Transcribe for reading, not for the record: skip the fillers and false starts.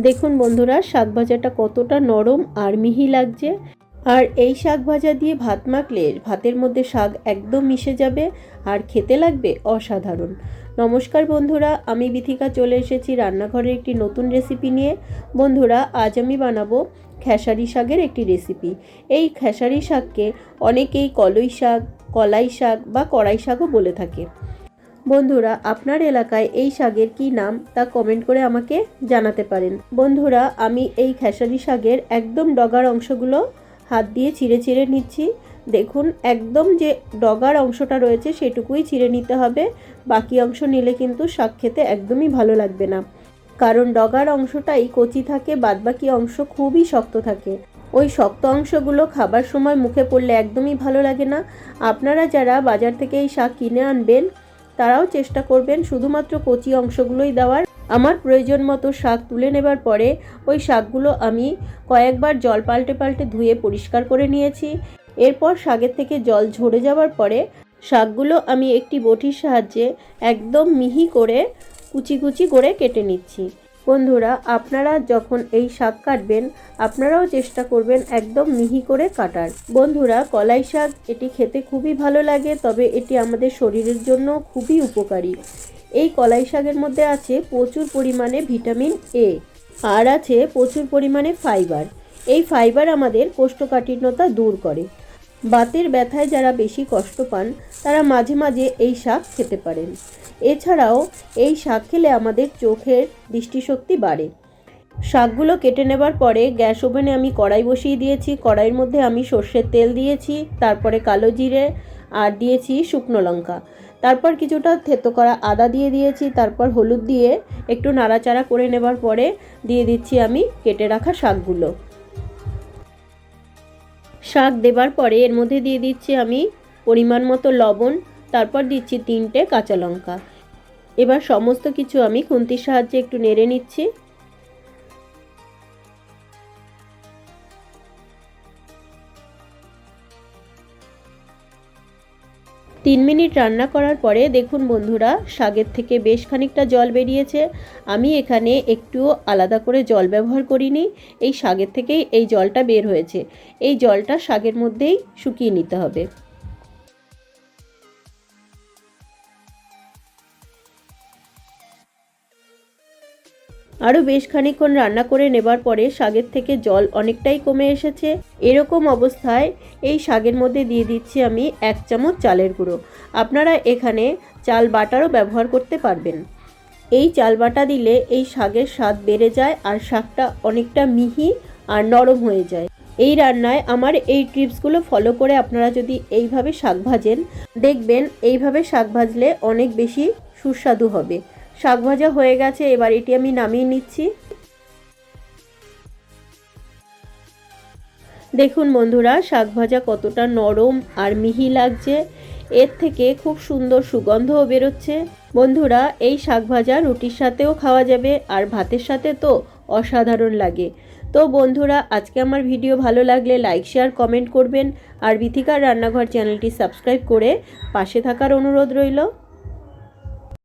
দেখুন বন্ধুরা, শাক ভাজাটা কতটা নরম আর মিহি লাগছে। আর এই শাক ভাজা দিয়ে ভাত মাখলে ভাতের মধ্যে শাক একদম মিশে যাবে আর খেতে লাগবে অসাধারণ। নমস্কার বন্ধুরা, আমি বিথিকা চলে এসেছি রান্নাঘরের একটি নতুন রেসিপি নিয়ে। বন্ধুরা, আজ আমি বানাবো খেসারি শাকের একটি রেসিপি। এই খেসারি শাককে অনেকেই কলই শাক, কলাই শাক বা কড়াই শাকও বলে থাকে। বন্ধুরা, আপনার এলাকায় এই শাকের কী নাম তা কমেন্ট করে আমাকে জানাতে পারেন। বন্ধুরা, আমি এই খেসারি শাকের একদম ডগার অংশগুলো হাত দিয়ে ছিঁড়ে ছিঁড়ে নিচ্ছি। দেখুন, একদম যে ডগার অংশটা রয়েছে সেটুকুই ছিঁড়ে নিতে হবে। বাকি অংশ নিলে কিন্তু শাক খেতে একদমই ভালো লাগবে না, কারণ ডগার অংশটাই কচি থাকে, বাদবাকি অংশ খুবই শক্ত থাকে। ওই শক্ত অংশগুলো খাবার সময় মুখে পড়লে একদমই ভালো লাগে না। আপনারা যারা বাজার থেকে এই শাক কিনে আনবেন তারাও চেষ্টা করবেন শুধুমাত্র কচি অংশগুলোই দেওয়ার। আমার প্রয়োজন মতো শাক তুলে নেবার পরে ওই শাকগুলো আমি কয়েকবার জল পাল্টে পাল্টে ধুয়ে পরিষ্কার করে নিয়েছি। এরপর শাকের থেকে জল ঝরে যাওয়ার পরে শাকগুলো আমি একটি বটির সাহায্যে একদম মিহি করে কুচি কুচি করে কেটে নিচ্ছি। বন্ধুরা, আপনারা যখন এই শাক কাটবেন আপনারাও চেষ্টা করবেন একদম মিহি করে কাটার। বন্ধুরা, কলাই শাক এটি খেতে খুবই ভালো লাগে, তবে এটি আমাদের শরীরের জন্য খুবই উপকারী। এই কলাই শাকের মধ্যে আছে প্রচুর পরিমাণে ভিটামিন এ আর আছে প্রচুর পরিমাণে ফাইবার। এই ফাইবার আমাদের কোষ্ঠকাঠিন্যতা দূর করে। বাতের ব্যথায় যারা বেশি কষ্ট পান তারা মাঝে মাঝে এই শাক খেতে পারেন। এছাড়াও এই শাক খেলে আমাদের চোখের দৃষ্টিশক্তি বাড়ে। শাকগুলো কেটে নেবার পরে গ্যাস ওভেনে আমি কড়াই বসিয়ে দিয়েছি। কড়াইয়ের মধ্যে আমি সর্ষের তেল দিয়েছি, তারপরে কালো জিরে আর দিয়েছি শুকনো লঙ্কা, তারপর কিছুটা থেতো করা আদা দিয়ে দিয়েছি, তারপর হলুদ দিয়ে একটু নাড়াচাড়া করে নেবার পরে দিয়ে দিচ্ছি আমি কেটে রাখা শাকগুলো। শাক দেবার পরে এর মধ্যে দিয়ে দিচ্ছি আমি পরিমাণ মতো লবণ, তারপর দিচ্ছি 3টে কাঁচা লঙ্কা। এবার সমস্ত কিছু আমি খুন্তির সাহায্যে একটু নেড়ে নিচ্ছি। 3 মিনিট রান্না করার পরে দেখুন বন্ধুরা, শাকের থেকে বেশ খানিকটা জল বেরিয়েছে। আমি এখানে একটু আলাদা করে জল ব্যবহার করিনি, এই শাকের থেকেই এই জলটা বের হয়েছে। এই জলটা শাকের মধ্যেই শুকিয়ে নিতে হবে। আরও বেশ খানিকক্ষণ রান্না করে নেবার পরে শাকের থেকে জল অনেকটাই কমে এসেছে। এরকম অবস্থায় এই শাকের মধ্যে দিয়ে দিচ্ছি আমি 1 চামচ চালের গুঁড়ো। আপনারা এখানে চাল বাটারও ব্যবহার করতে পারবেন। এই চাল বাটা দিলে এই শাকের স্বাদ বেড়ে যায় আর শাকটা অনেকটা মিহি আর নরম হয়ে যায়। এই রান্নায় আমার এই টিপসগুলো ফলো করে আপনারা যদি এইভাবে শাক ভাজেন, দেখবেন এইভাবে শাক ভাজলে অনেক বেশি সুস্বাদু হবে। শাক ভাজা হয়ে গেছে, এবার এটি আমি নামিয়ে নিচ্ছি। দেখুন বন্ধুরা, শাক ভাজা কতটা নরম আর মিহি লাগছে। এর থেকে খুব সুন্দর সুগন্ধও বেরোচ্ছে। বন্ধুরা, এই শাক ভাজা রুটির সাথেও খাওয়া যাবে আর ভাতের সাথে তো অসাধারণ লাগে। তো বন্ধুরা, আজকে আমার ভিডিও ভালো লাগলে লাইক শেয়ার কমেন্ট করবেন আর বিথিকার রান্নাঘর চ্যানেলটি সাবস্ক্রাইব করে পাশে থাকার অনুরোধ রইল।